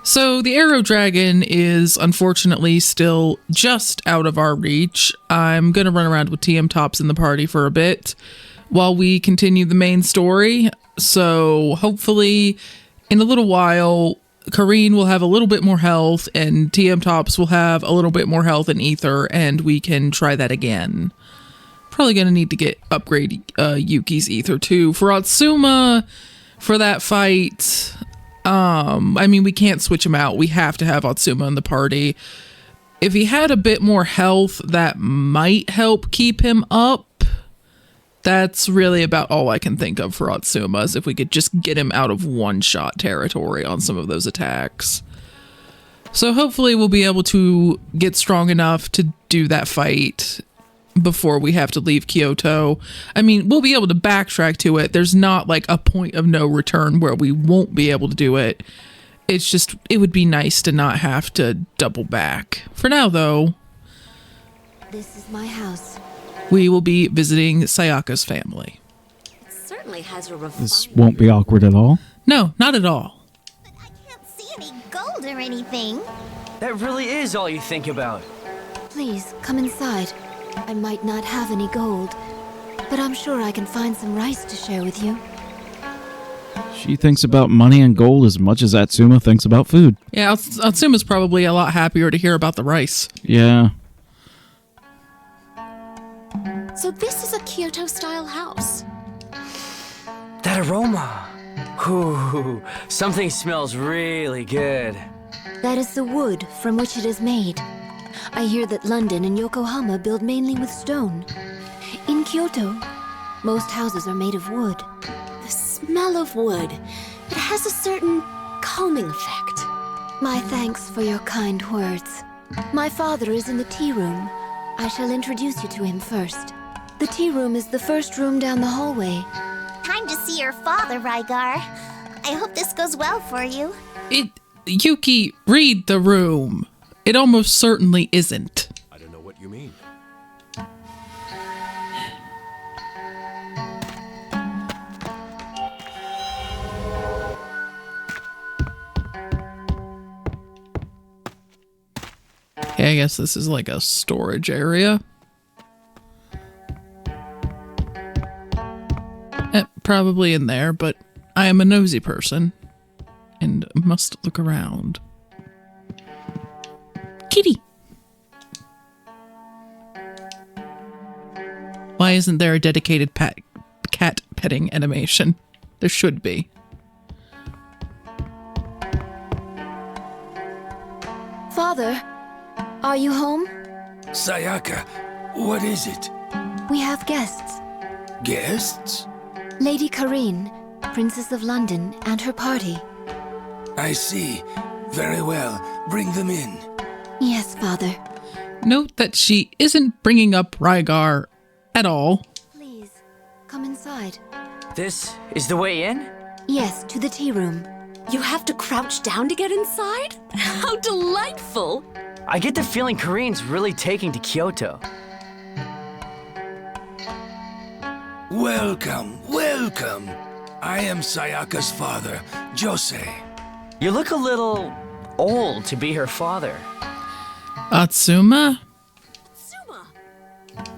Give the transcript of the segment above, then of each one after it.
So the arrow dragon is unfortunately still just out of our reach. I'm going to run around with TM Tops in the party for a bit while we continue the main story. So hopefully in a little while, Kareen will have a little bit more health and TM Tops will have a little bit more health and ether, and we can try that again. Probably going to need to get upgrade Yuki's ether too. For Atsuma, for that fight... I mean, we can't switch him out. We have to have Atsuma in the party. If he had a bit more health, that might help keep him up. That's really about all I can think of for Atsuma, is if we could just get him out of one-shot territory on some of those attacks. So hopefully we'll be able to get strong enough to do that fight before we have to leave Kyoto. I mean, we'll be able to backtrack to it. There's not like a point of no return where we won't be able to do it. It's just, it would be nice to not have to double back. For now, though, this is my house. We will be visiting Sayaka's family. It certainly has a This won't be awkward at all. No, not at all. But I can't see any gold or anything. That really is all you think about. Please, come inside. I might not have any gold, but I'm sure I can find some rice to share with you. She thinks about money and gold as much as Atsuma thinks about food. Yeah, Atsuma's probably a lot happier to hear about the rice. Yeah. So this is a Kyoto-style house. That aroma. Ooh, something smells really good. That is the wood from which it is made. I hear that London and Yokohama build mainly with stone. In Kyoto, most houses are made of wood. The smell of wood. It has a certain calming effect. My thanks for your kind words. My father is in the tea room. I shall introduce you to him first. The tea room is the first room down the hallway. Time to see your father, Rygar. I hope this goes well for you. Yuki, read the room. It almost certainly isn't. I don't know what you mean. Yeah, I guess this is like a storage area. Probably in there, but I am a nosy person and must look around. Kitty! Why isn't there a dedicated cat petting animation? There should be. Father, are you home? Sayaka, what is it? We have guests. Guests? Lady Kareen, Princess of London, and her party. I see. Very well. Bring them in. Yes, Father. Note that she isn't bringing up Rygar at all. Please, come inside. This is the way in? Yes, to the tea room. You have to crouch down to get inside? How delightful! I get the feeling Kareen's really taking to Kyoto. Welcome, welcome. I am Sayaka's father, Jose. You look a little old to be her father. Atsuma? Suma!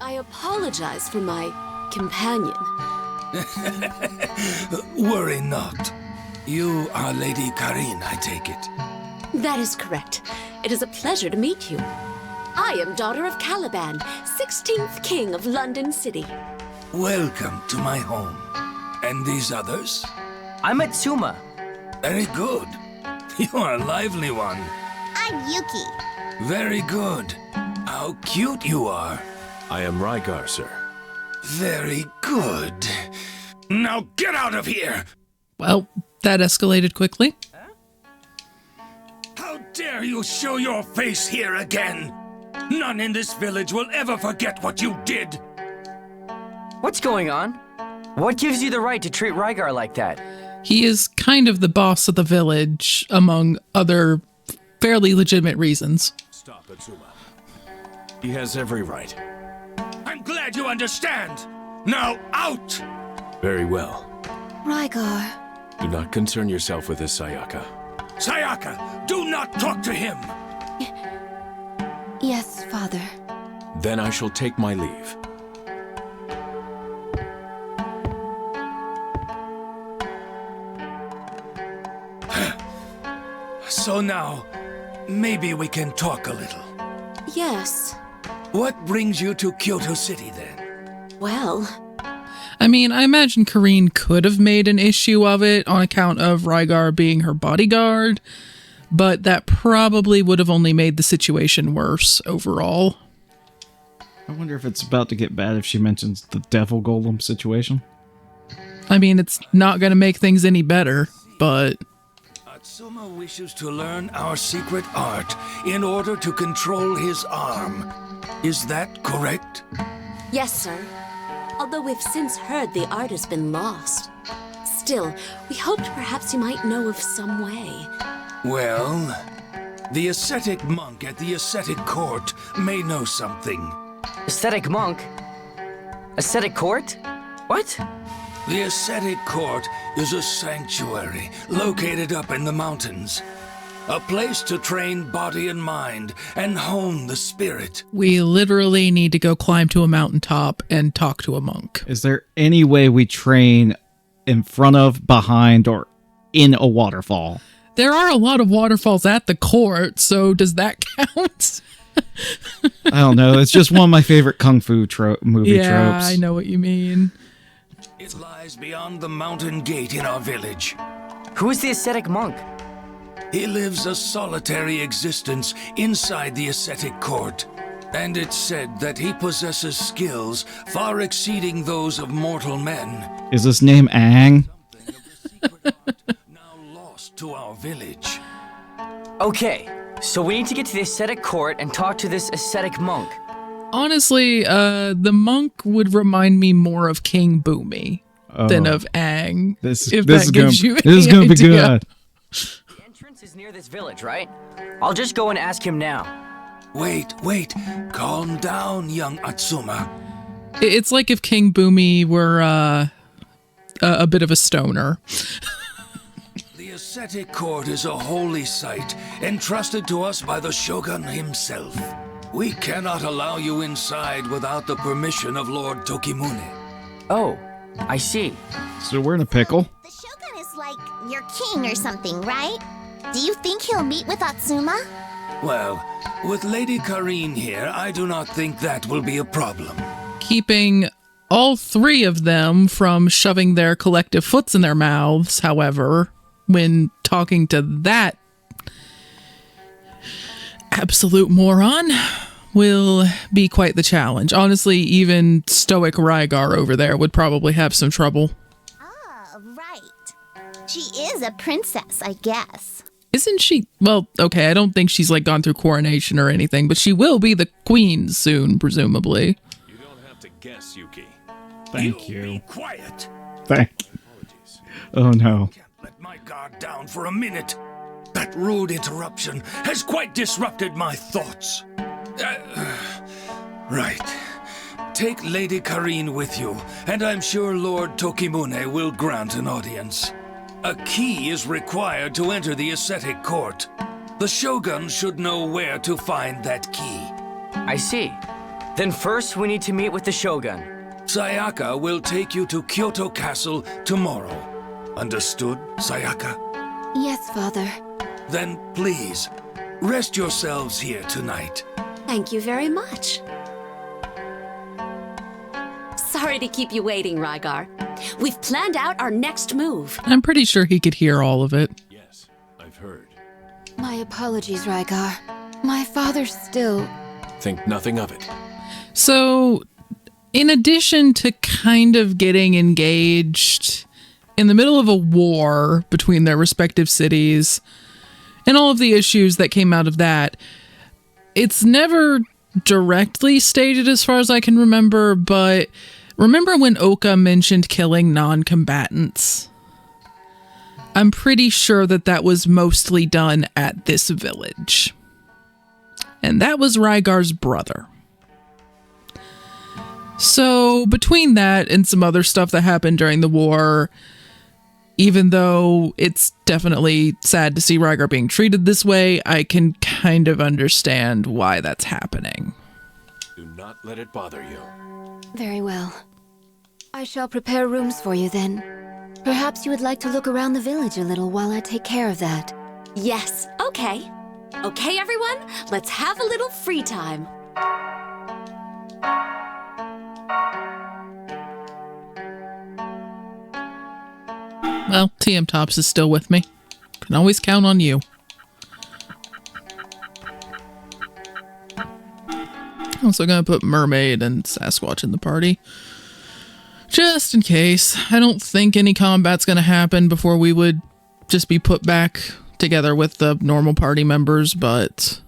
I apologize for my companion. Worry not. You are Lady Kareen, I take it. That is correct. It is a pleasure to meet you. I am daughter of Caliban, 16th King of London City. Welcome to my home. And these others? I'm Atsuma. Very good. You are a lively one. I'm Yuki. Very good. How cute you are. I am Rygar, sir. Very good. Now get out of here! Well, that escalated quickly. How dare you show your face here again? None in this village will ever forget what you did. What's going on? What gives you the right to treat Rygar like that? He is kind of the boss of the village, among other fairly legitimate reasons. Stop, Atsuma. He has every right. I'm glad you understand. Now out! Very well. Rygar. Do not concern yourself with this, Sayaka. Sayaka, do not talk to him! Yes, Father. Then I shall take my leave. So now, maybe we can talk a little. Yes. What brings you to Kyoto City, then? Well, I mean, I imagine Karine could have made an issue of it on account of Rygar being her bodyguard, but that probably would have only made the situation worse overall. I wonder if it's about to get bad if she mentions the devil golem situation. I mean, it's not going to make things any better, but... Atsuma wishes to learn our secret art in order to control his arm. Is that correct? yes, sir. Although we've since heard the art has been lost. Still, we hoped perhaps you might know of some way. Well, the ascetic monk at the ascetic court may know something. Ascetic monk? Ascetic court? What? The ascetic court is a sanctuary located up in the mountains. A place to train body and mind and hone the spirit. We literally need to go climb to a mountaintop and talk to a monk. Is there any way we train in front of, behind, or in a waterfall? There are a lot of waterfalls at the court, so does that count? I don't know. It's just one of my favorite kung fu movie Yeah, tropes. I know what you mean. It lies beyond the mountain gate in our village. Who is the ascetic monk? He lives a solitary existence inside the ascetic court. And it's said that he possesses skills far exceeding those of mortal men. Is his name Aang? Something of the secret art now lost to our village. Okay, so we need to get to the ascetic court and talk to this ascetic monk. Honestly, the monk would remind me more of King Boomy than of Aang. This if is that gonna, gives you this is any gonna be idea. good. The entrance is near this village, right? I'll just go and ask him now. Wait. Calm down, young Atsuma. It's like if King Boomy were a bit of a stoner. The ascetic court is a holy site entrusted to us by the shogun himself. We cannot allow you inside without the permission of Lord Tokimune. Oh, I see. So we're in a pickle. The Shogun is like your king or something, right? Do you think he'll meet with Atsuma? Well, with Lady Karine here, I do not think that will be a problem. Keeping all three of them from shoving their collective foots in their mouths, however, when talking to that absolute moron, will be quite the challenge. Honestly, even stoic Rygar over there would probably have some trouble. Ah, right. She is a princess, I guess. Isn't she? Well, okay, I don't think she's like gone through coronation or anything, but she will be the queen soon, presumably. You don't have to guess, Yuki. Thank Be you. quiet. Thank you. Oh no. Can't let my guard down for a minute. That rude interruption has quite disrupted my thoughts. Right. Take Lady Karine with you, and I'm sure Lord Tokimune will grant an audience. A key is required to enter the ascetic court. The Shogun should know where to find that key. I see. Then first we need to meet with the Shogun. Sayaka will take you to Kyoto Castle tomorrow. Understood, Sayaka? Yes, Father. Then please, rest yourselves here tonight. Thank you very much. Sorry to keep you waiting, Rygar. We've planned out our next move. I'm pretty sure he could hear all of it. Yes, I've heard. My apologies, Rygar. My father still... Think nothing of it. So, in addition to kind of getting engaged in the middle of a war between their respective cities and all of the issues that came out of that, it's never directly stated as far as I can remember, but remember when Oka mentioned killing non-combatants? I'm pretty sure that that was mostly done at this village. And that was Rygar's brother. So between that and some other stuff that happened during the war, even though it's definitely sad to see Rygar being treated this way, I can kind of understand why that's happening. Do not let it bother you. Very well. I shall prepare rooms for you then. Perhaps you would like to look around the village a little while I take care of that. Yes, okay. Okay, everyone, let's have a little free time. Well, TM Tops is still with me. Can always count on you. Also gonna put Mermaid and Sasquatch in the party. Just in case. I don't think any combat's gonna happen before we would just be put back together with the normal party members, but...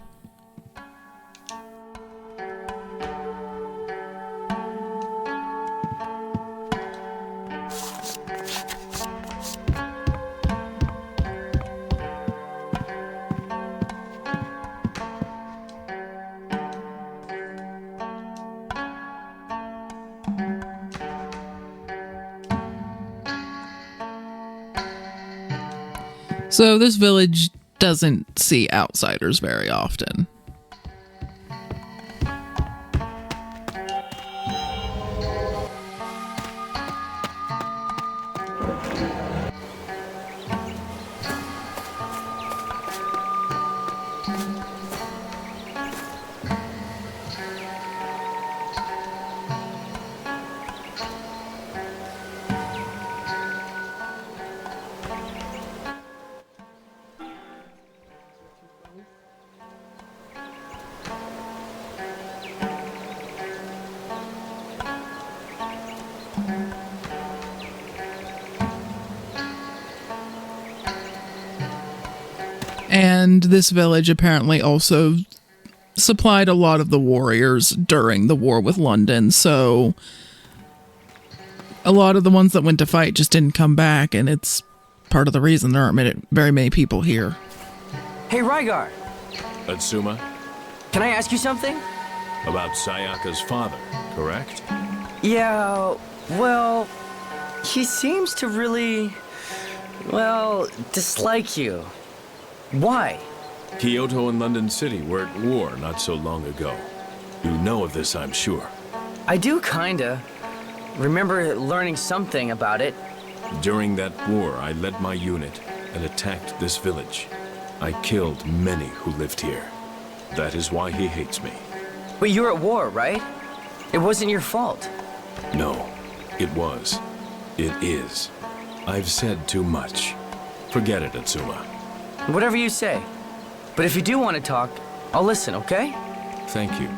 So this village doesn't see outsiders very often. And this village apparently also supplied a lot of the warriors during the war with London, so a lot of the ones that went to fight just didn't come back, and it's part of the reason there aren't very many people here. Hey, Rygar, Atsuma, can I ask you something? about Sayaka's father, correct? Yeah, well, he seems to really, well, dislike you. Why? Kyoto and London City were at war not so long ago. You know of this, I'm sure. I do kinda. Remember learning something about it. During that war, I led my unit and attacked this village. I killed many who lived here. That is why he hates me. But you're at war, right? It wasn't your fault. No, it was. It is. I've said too much. Forget it, Atsuma. Whatever you say. But if you do want to talk, I'll listen, okay? Thank you.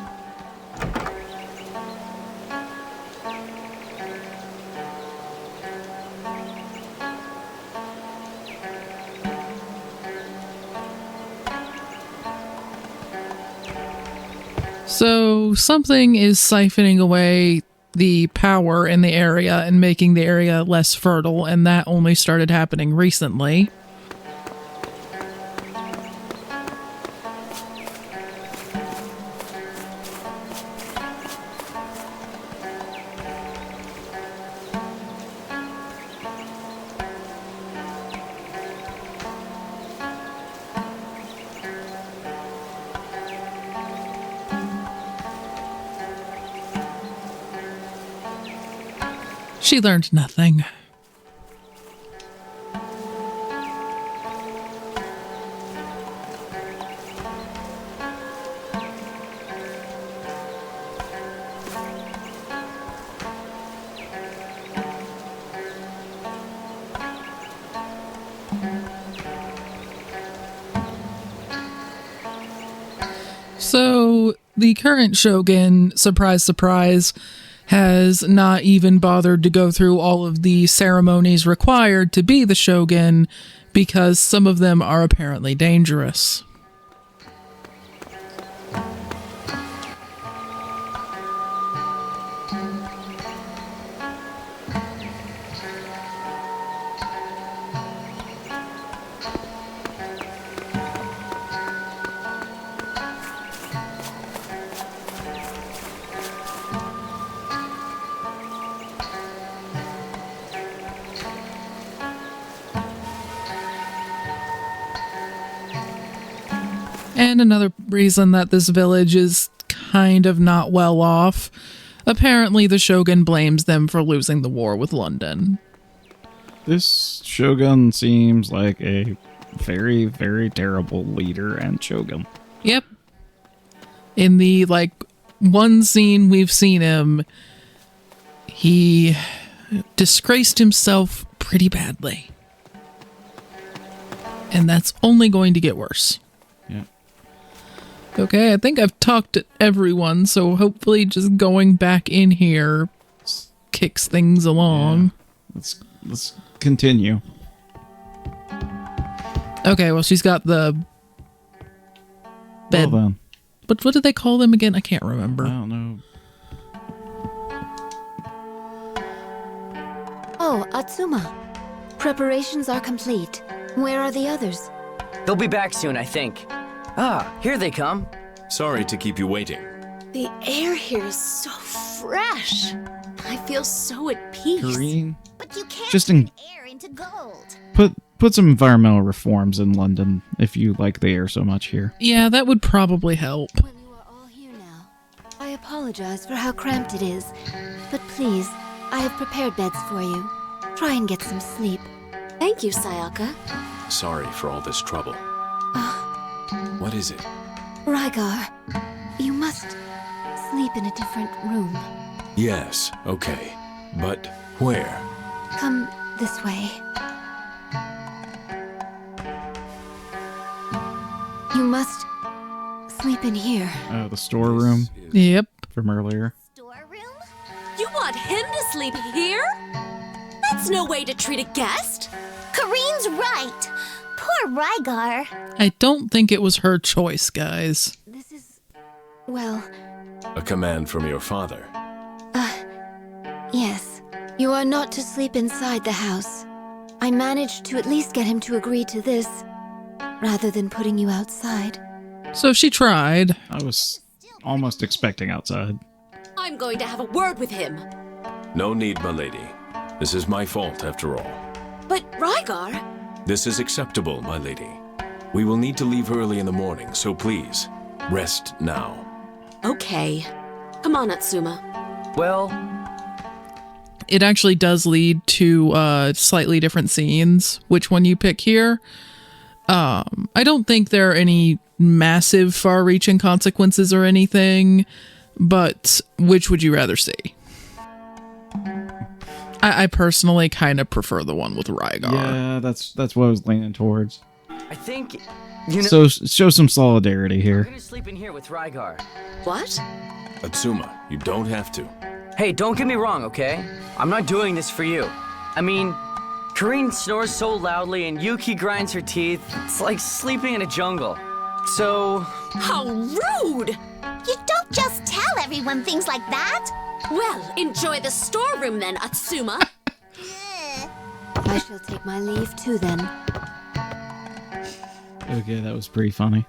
So something is siphoning away the power in the area and making the area less fertile, and that only started happening recently. She learned nothing. So, the current shogun, surprise, surprise, has not even bothered to go through all of the ceremonies required to be the shogun because some of them are apparently dangerous. And another reason that this village is kind of not well off. Apparently, the Shogun blames them for losing the war with London. This Shogun seems like a very, very terrible leader and Shogun. Yep. In the, one scene we've seen him, he disgraced himself pretty badly. And that's only going to get worse. Yeah. Okay, I think I've talked to everyone, so hopefully just going back in here kicks things along. Yeah. Let's continue. Okay, well, she's got the bed. Well then. But what did they call them again? I can't remember. I don't know. Oh, Atsuma. Preparations are complete. Where are the others? They'll be back soon, I think. Ah, here they come. Sorry to keep you waiting. The air here is so fresh. I feel so at peace. Kareen, But you can't Just turn air into gold. put some environmental reforms in London if you like the air so much here. Yeah, that would probably help. Well, you are all here now. I apologize for how cramped it is, but please, I have prepared beds for you. Try and get some sleep. Thank you, Sayaka. Sorry for all this trouble. What is it? Rygar, you must sleep in a different room. Yes, okay. But where? Come this way. You must sleep in here. The storeroom This is- Yep. from earlier. Storeroom? You want him to sleep here? That's no way to treat a guest. Kareen's right. Poor Rygar. I don't think it was her choice, guys. This is... well, A command from your father. yes. You are not to sleep inside the house. I managed to at least get him to agree to this, rather than putting you outside. So she tried. I was almost expecting outside. I'm going to have a word with him. No need, my lady. This is my fault, after all. But Rygar, This is acceptable, my lady. We will need to leave early in the morning, so please, rest now. okay. Come on, Atsuma. Well, It actually does lead to slightly different scenes. Which one you pick here? I don't think there are any massive far-reaching consequences or anything, but which would you rather see? I personally kind of prefer the one with Rygar. Yeah, that's what I was leaning towards. I think, you know, So show some solidarity I'm here. gonna sleep in here with Rygar. What? Atsuma, you don't have to. Hey, don't get me wrong, okay? I'm not doing this for you. I mean, Kareen snores so loudly and Yuki grinds her teeth. It's like sleeping in a jungle. So, How rude! You don't just tell everyone things like that. Well, enjoy the storeroom then, Atsuma. I shall take my leave too then. Okay, that was pretty funny.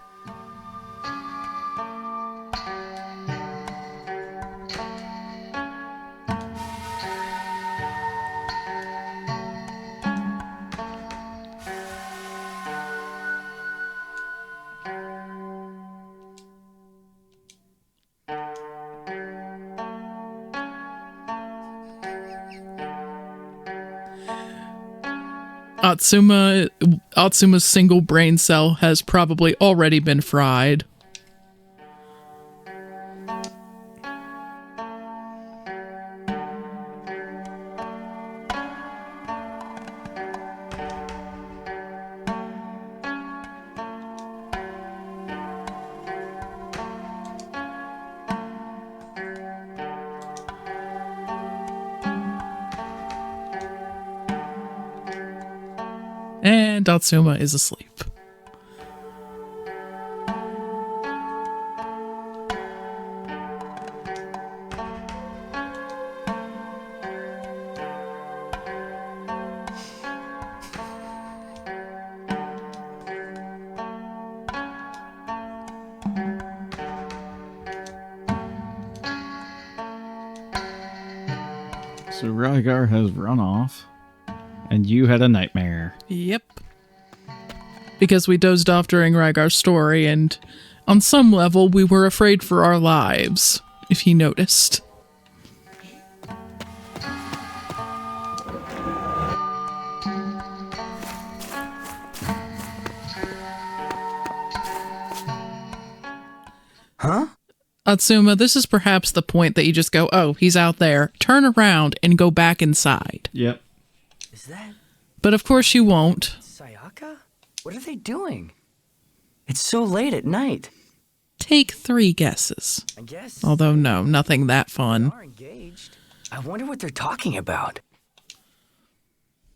Atsuma's single brain cell has probably already been fried. And Atsuma is asleep. So Rygar has run off, and you had a nightmare. Yep. Because we dozed off during Rygar's story, and On some level, we were afraid for our lives, if he noticed. Huh? Atsuma, this is perhaps the point that you just go, oh, he's out there, turn around and go back inside. Yep. Is that But of course you won't. Sayaka? What are they doing? It's so late at night. Take 3 guesses. I guess Although no, nothing that they fun. are engaged. I wonder what they're talking about.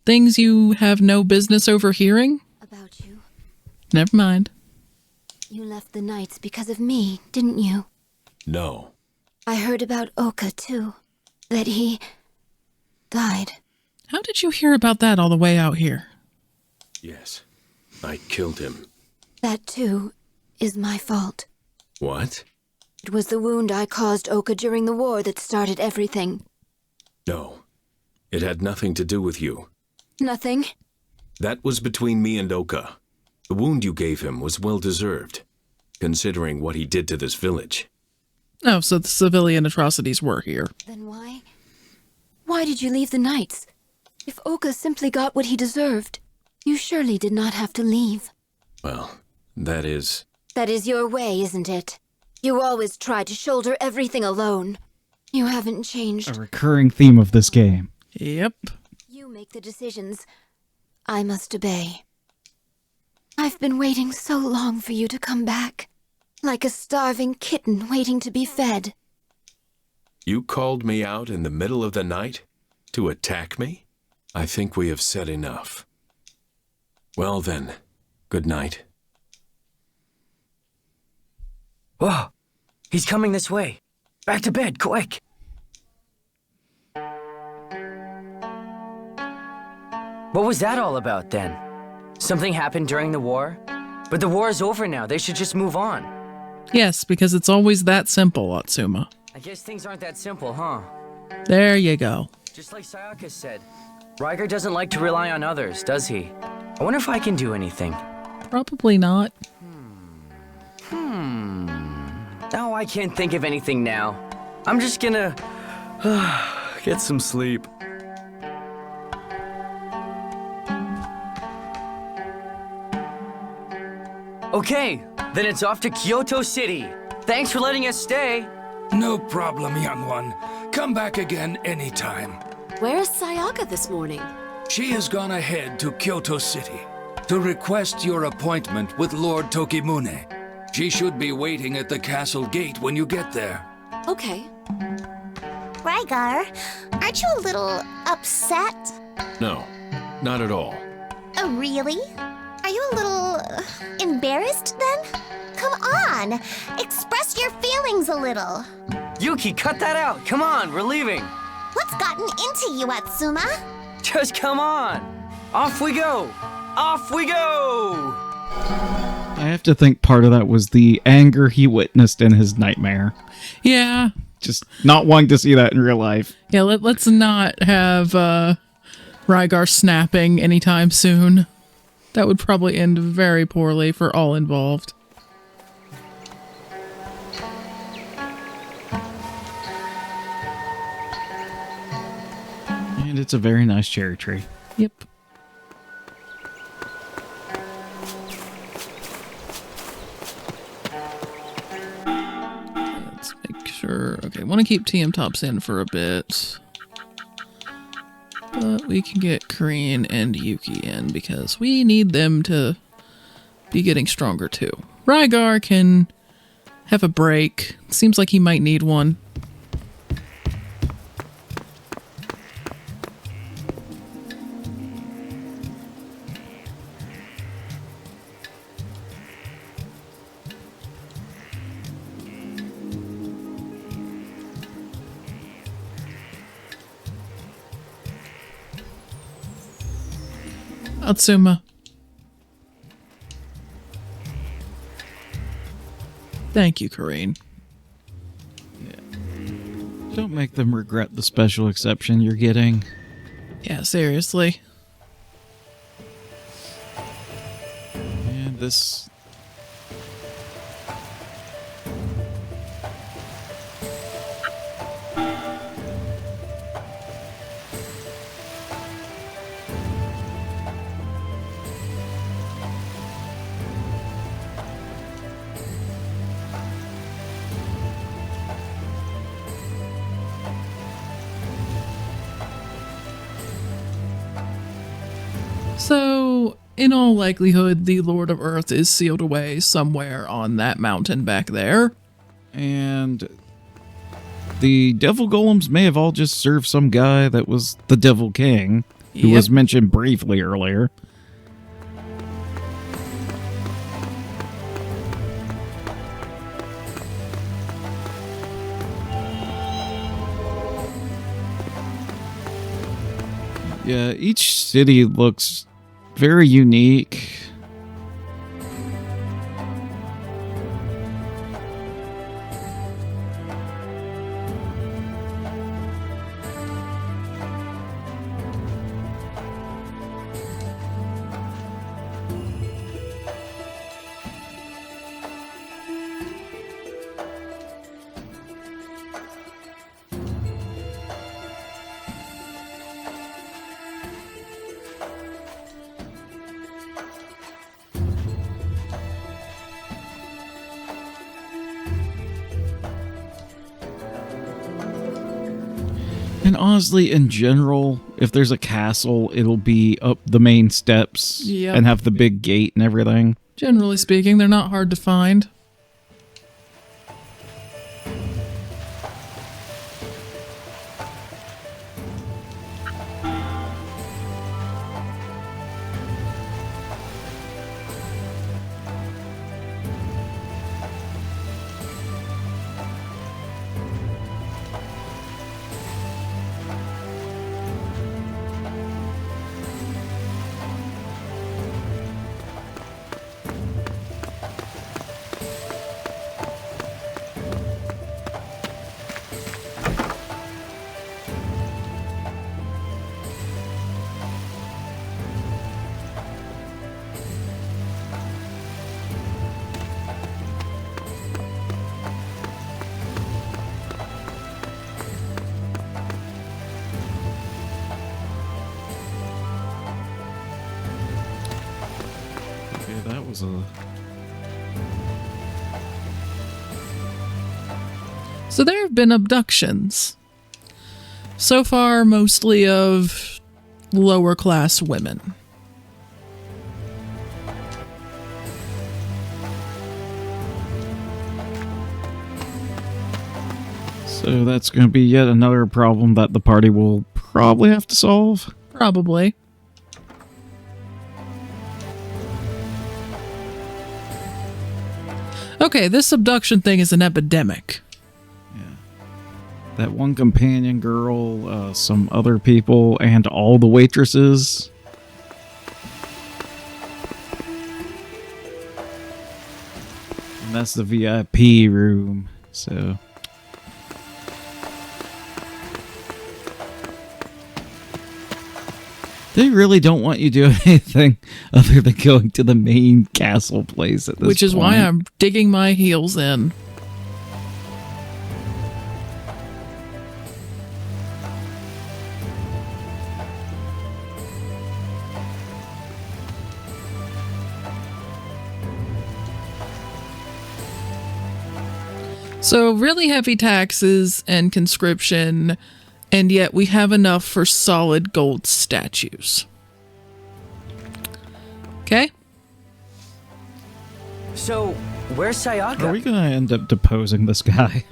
Things you have no business overhearing? About you. Never mind. You left the Knights because of me, didn't you? No. I heard about Oka, too. That he died. How did you hear about that all the way out here? Yes. I killed him. That, too, is my fault. What? It was the wound I caused Oka during the war that started everything. No. It had nothing to do with you. Nothing. That was between me and Oka. The wound you gave him was well deserved, considering what he did to this village. Oh, so the civilian atrocities were here. Then why? Why did you leave the Knights? If Oka simply got what he deserved, you surely did not have to leave. Well, that is... That is your way, isn't it? You always try to shoulder everything alone. You haven't changed. A recurring theme of this game. Yep. You make the decisions. I must obey. I've been waiting so long for you to come back. Like a starving kitten waiting to be fed. You called me out in the middle of the night to attack me? I think we have said enough. Well then, good night. Whoa! He's coming this way. Back to bed, quick! What was that all about then? Something happened during the war? But the war is over now. They should just move on. Yes, because it's always that simple, Atsuma. I guess things aren't that simple, huh? There you go. Just like Sayaka said, Ryger doesn't like to rely on others, does he? I wonder if I can do anything. Probably not. No, I can't think of anything now. I'm just gonna get some sleep. Okay, then it's off to Kyoto City. Thanks for letting us stay. No problem, young one. Come back again anytime. Where's Sayaka this morning? She has gone ahead to Kyoto City to request your appointment with Lord Tokimune. She should be waiting at the castle gate when you get there. Okay. Rygar, aren't you a little upset? No, not at all. Oh, really? Are you a little embarrassed then? Come on, express your feelings a little. Yuki, cut that out. Come on, we're leaving. What's gotten into you, Atsuma? Just come on. Off we go. Off we go. I have to think part of that was the anger he witnessed in his nightmare. Yeah. Just not wanting to see that in real life. Yeah, let's not have Rygar snapping anytime soon. That would probably end very poorly for all involved. And it's a very nice cherry tree. Yep. Let's make sure. Okay, want to keep TM Tops in for a bit. But we can get Kareen and Yuki in because we need them to be getting stronger too. Rygar can have a break. Seems like he might need one. Atsuma. Thank you, Kareen. Don't make them regret the special exception you're getting. Yeah, seriously. And this... So, in all likelihood, the Lord of Earth is sealed away somewhere on that mountain back there. And the devil golems may have all just served some guy that was the Devil King, who was mentioned briefly earlier. Yeah, each city looks very unique. And honestly, in general, if there's a castle, it'll be up the main steps and have the big gate and everything. Generally speaking, they're not hard to find. That was a... So there have been abductions. So far, mostly of lower class women. So that's going to be yet another problem that the party will probably have to solve. Probably. Okay, this abduction thing is an epidemic. Yeah. That one companion girl, some other people, and all the waitresses. And that's the VIP room, so... They really don't want you doing anything other than going to the main castle place at this point. Which is why I'm digging my heels in. So really heavy taxes and conscription, and yet we have enough for solid gold statues. Okay? So, where's Sayaka? Are we going to end up deposing this guy?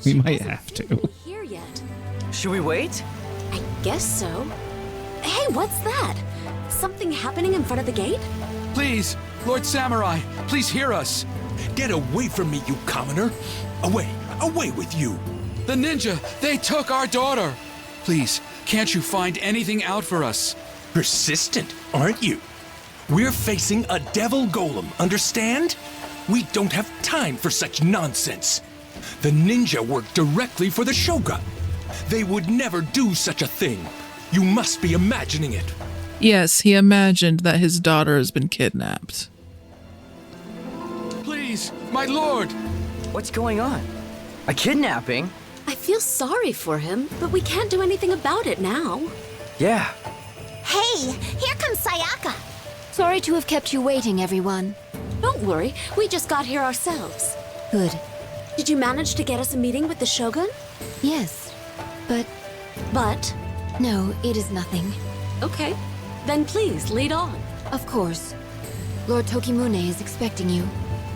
We might have to. Here yet? Should we wait? I guess so. Hey, what's that? Something happening in front of the gate? Please, Lord Samurai, please hear us. Get away from me, you commoner! Away! Away with you! The ninja, they took our daughter. Please, can't you find anything out for us? Persistent, aren't you? We're facing a devil golem, understand? We don't have time for such nonsense. The ninja work directly for the Shogun. They would never do such a thing. You must be imagining it. Yes, he imagined that his daughter has been kidnapped. Please, my lord. What's going on? A kidnapping? I feel sorry for him, but we can't do anything about it now. Yeah. Hey, here comes Sayaka. Sorry to have kept you waiting, everyone. Don't worry, we just got here ourselves. Good. Did you manage to get us a meeting with the Shogun? Yes, but But, no, it is nothing. okay. Then please, lead on. Of course. Lord Tokimune is expecting you.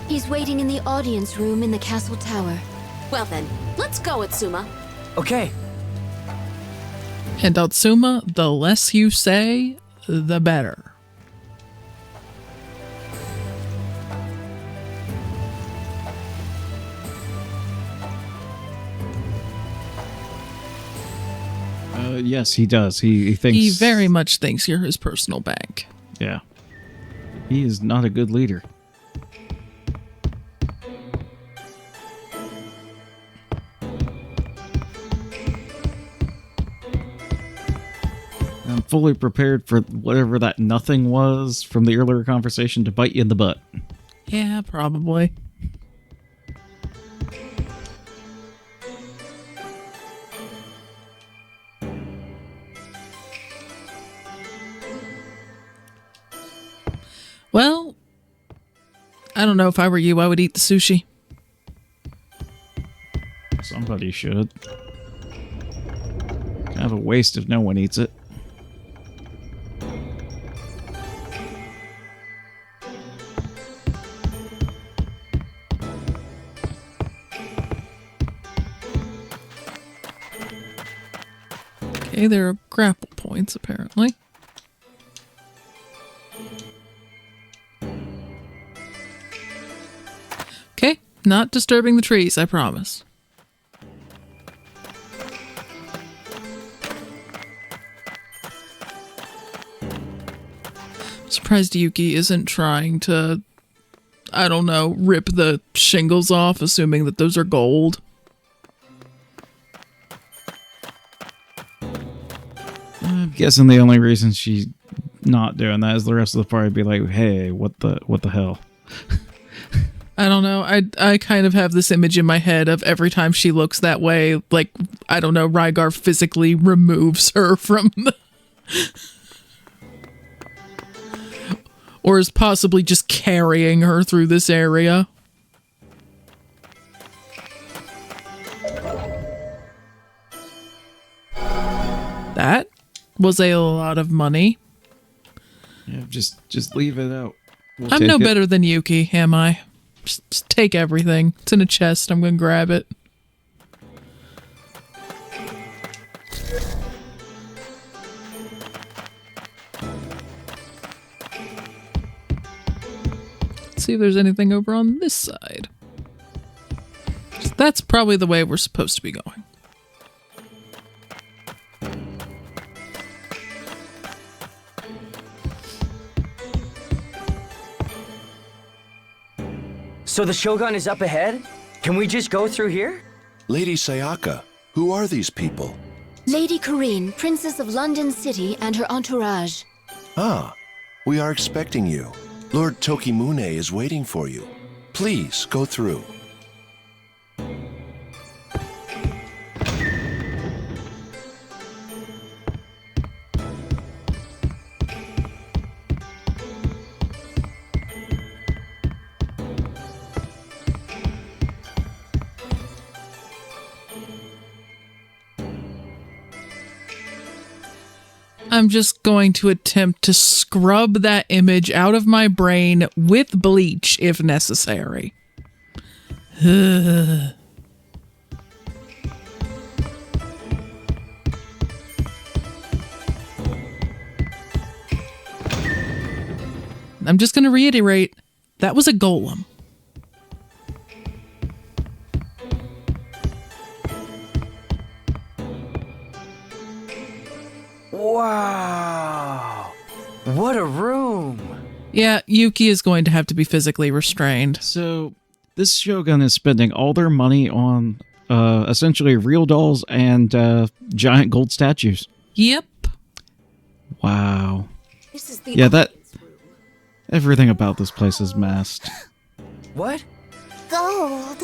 He's waiting in the audience room in the castle tower. Well then, let's go, Atsuma. Okay. And Atsuma, the less you say, the better. Yes, he does. He thinks... He very much thinks you're his personal bank. Yeah. He is not a good leader. I'm fully prepared for whatever that nothing was from the earlier conversation to bite you in the butt. Yeah, probably. Well, I don't know. If I were you, I would eat the sushi. Somebody should. Kind of a waste if no one eats it. Okay, there are grapple points, apparently. Okay, not disturbing the trees, I promise. Surprised Yuki isn't trying to, I don't know, rip the shingles off, assuming that those are gold. I'm guessing the only reason she's not doing that is the rest of the party would be like, hey, what the hell? I don't know. I kind of have this image in my head of every time she looks that way, like, I don't know, Rygar physically removes her from the... or is possibly just carrying her through this area. That was a lot of money. Yeah, just leave it out. I'm no better than Yuki, am I? Just take everything. It's in a chest. I'm going to grab it. Let's see if there's anything over on this side. That's probably the way we're supposed to be going. So the Shogun is up ahead? Can we just go through here? Lady Sayaka, who are these people? Lady Corinne, Princess of London City, and her entourage. Ah, we are expecting you. Lord Tokimune is waiting for you. Please, go through. I'm just going to attempt to scrub that image out of my brain with bleach if necessary. I'm just going to reiterate, that was a golem. Wow. What a room. Yeah, Yuki is going to have to be physically restrained. So, this Shogun is spending all their money on essentially real dolls and giant gold statues. Yep. Wow. This is the Yeah, that... audience room. Everything about this place is masked. What? Gold.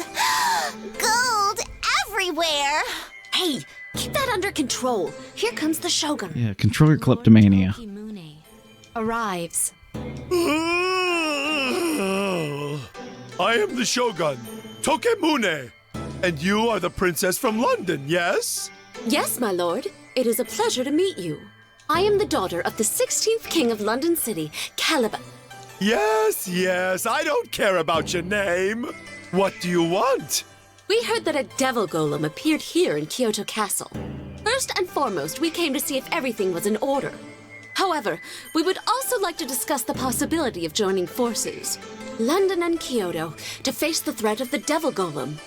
Gold everywhere. Hey, keep that under control. Here comes the Shogun. Yeah, control your kleptomania. Tokimune arrives. I am the Shogun, Tokimune. And you are the princess from London, yes? Yes, my lord. It is a pleasure to meet you. I am the daughter of the 16th King of London City, Caliban. Yes, I don't care about your name. What do you want? We heard that a devil golem appeared here in Kyoto Castle. First and foremost, we came to see if everything was in order. However, we would also like to discuss the possibility of joining forces. London and Kyoto, to face the threat of the devil golem.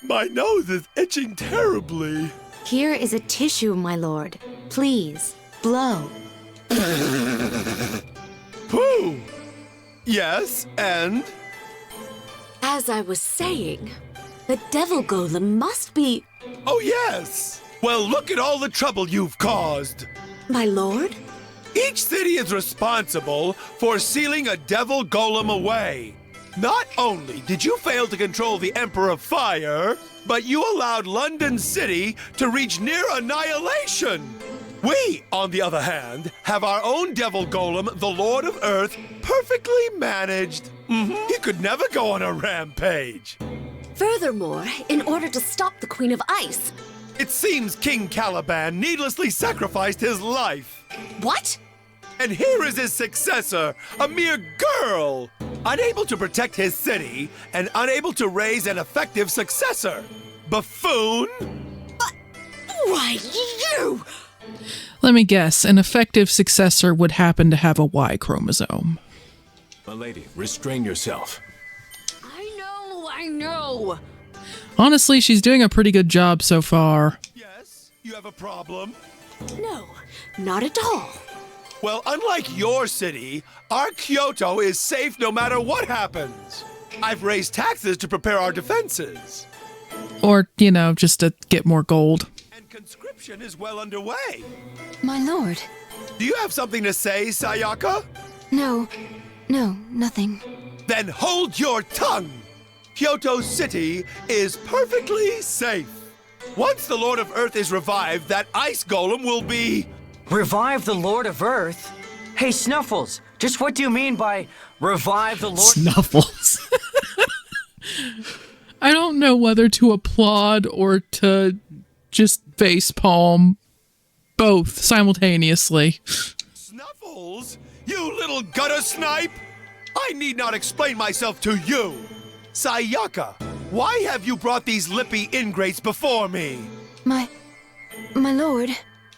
My nose is itching terribly. Here is a tissue, my lord. Please, blow. Pooh! Yes, and? As I was saying, the devil golem must be... Oh, yes! Well, look at all the trouble you've caused. My lord? Each city is responsible for sealing a devil golem away. Not only did you fail to control the Emperor of Fire, but you allowed London City to reach near annihilation. We, on the other hand, have our own devil golem, the Lord of Earth, perfectly managed. He could never go on a rampage. Furthermore, in order to stop the Queen of Ice... It seems King Caliban needlessly sacrificed his life. What? And here is his successor, a mere girl, unable to protect his city and unable to raise an effective successor. Buffoon! Why, you! Let me guess, an effective successor would happen to have a Y chromosome. My lady, restrain yourself. I know. Honestly, she's doing a pretty good job so far. Yes, you have a problem? No, not at all. Well, unlike your city, our Kyoto is safe no matter what happens. I've raised taxes to prepare our defenses. Or, just to get more gold. And conscription is well underway. My lord. Do you have something to say, Sayaka? No, nothing. Then hold your tongue! Kyoto City is perfectly safe. Once the Lord of Earth is revived, that ice golem will be... Revive the Lord of Earth? Hey, Snuffles, just what do you mean by revive the Lord? Snuffles. I don't know whether to applaud or to just facepalm both simultaneously. Snuffles? You little gutter snipe! I need not explain myself to you. Sayaka, why have you brought these lippy ingrates before me? My lord.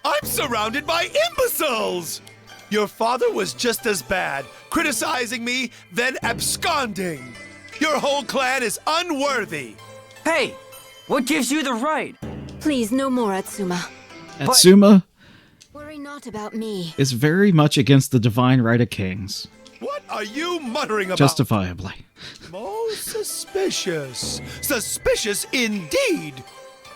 I'm surrounded by imbeciles! Your father was just as bad, criticizing me, then absconding. Your whole clan is unworthy. Hey, what gives you the right? Please, no more, Atsuma. Atsuma Worry not about me. is very much against the divine right of kings. What are you muttering about? Justifiably. Most suspicious. Suspicious indeed.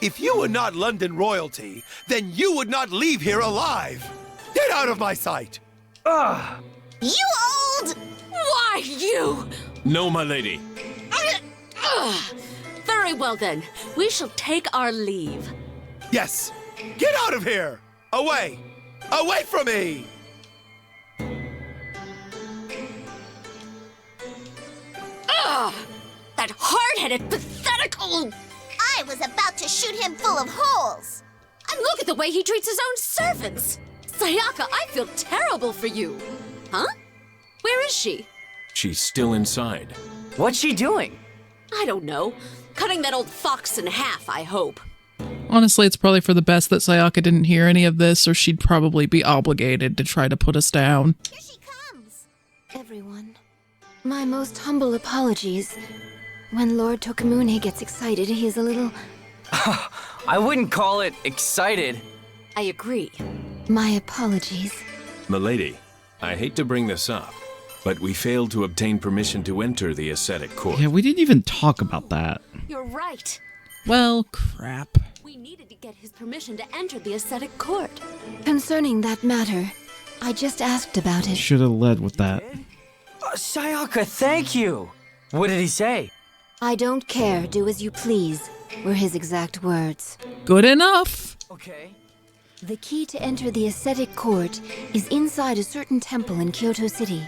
If you were not London royalty, then you would not leave here alive. Get out of my sight. You old... Why, you? No, my lady. Very well then, we shall take our leave. Yes. Get out of here. Away. Away from me. That hard-headed, pathetical... I was about to shoot him full of holes. And look at the way he treats his own servants. Sayaka, I feel terrible for you. Huh? Where is she? She's still inside. What's she doing? I don't know. Cutting that old fox in half, I hope. Honestly, it's probably for the best that Sayaka didn't hear any of this, or she'd probably be obligated to try to put us down. Here she comes. Everyone, my most humble apologies. When Lord Tokimune gets excited, he is a little... I wouldn't call it excited. I agree. My apologies. Milady, I hate to bring this up, but we failed to obtain permission to enter the ascetic court. Yeah, we didn't even talk about that. You're right. Well, crap. We needed to get his permission to enter the ascetic court. Concerning that matter, I just asked about it. Should have led with that. Sayaka, thank you. What did he say? I don't care, do as you please, were his exact words. Good enough. Okay. The key to enter the ascetic court is inside a certain temple in Kyoto City.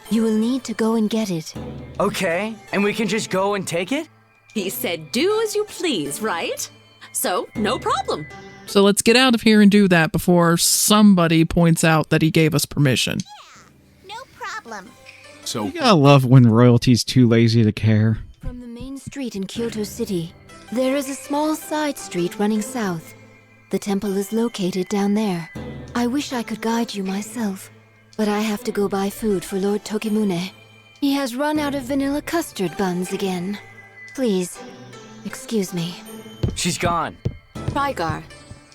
You will need to go and get it. Okay, and we can just go and take it? He said, do as you please, right? So, no problem. So let's get out of here and do that before somebody points out that he gave us permission. No problem. You gotta love when royalty's too lazy to care. From the main street in Kyoto City, there is a small side street running south. The temple is located down there. I wish I could guide you myself, but I have to go buy food for Lord Tokimune. He has run out of vanilla custard buns again. Please, excuse me. She's gone. Rygar,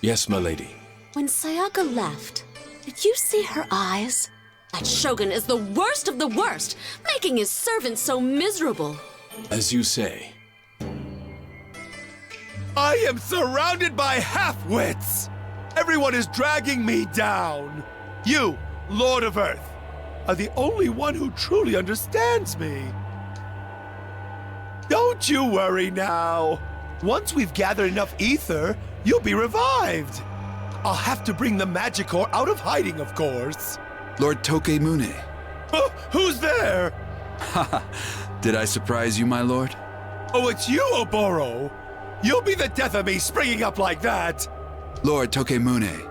Yes, my lady. when Sayaka left, did you see her eyes? That Shogun is the worst of the worst, making his servants so miserable. As you say. I am surrounded by half-wits! Everyone is dragging me down! You, Lord of Earth, are the only one who truly understands me. Don't you worry now. Once we've gathered enough ether, you'll be revived. I'll have to bring the Magicore out of hiding, of course. Lord Tokimune. Who's there? Haha, did I surprise you, my lord? Oh, it's you, Oboro. You'll be the death of me springing up like that. Lord Tokimune,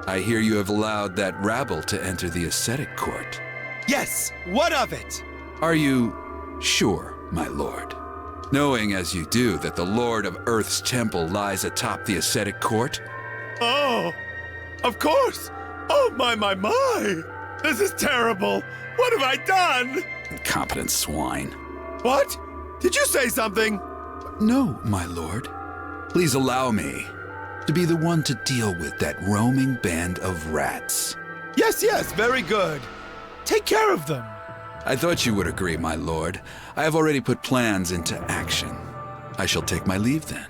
I hear you have allowed that rabble to enter the ascetic court. Yes, what of it? Are you sure, my lord? Knowing as you do that the Lord of Earth's temple lies atop the ascetic court? Oh, of course. Oh, my. This is terrible. What have I done? Incompetent swine. What? Did you say something? No, my lord. Please allow me to be the one to deal with that roaming band of rats. Yes, very good. Take care of them. I thought you would agree, my lord. I have already put plans into action. I shall take my leave then.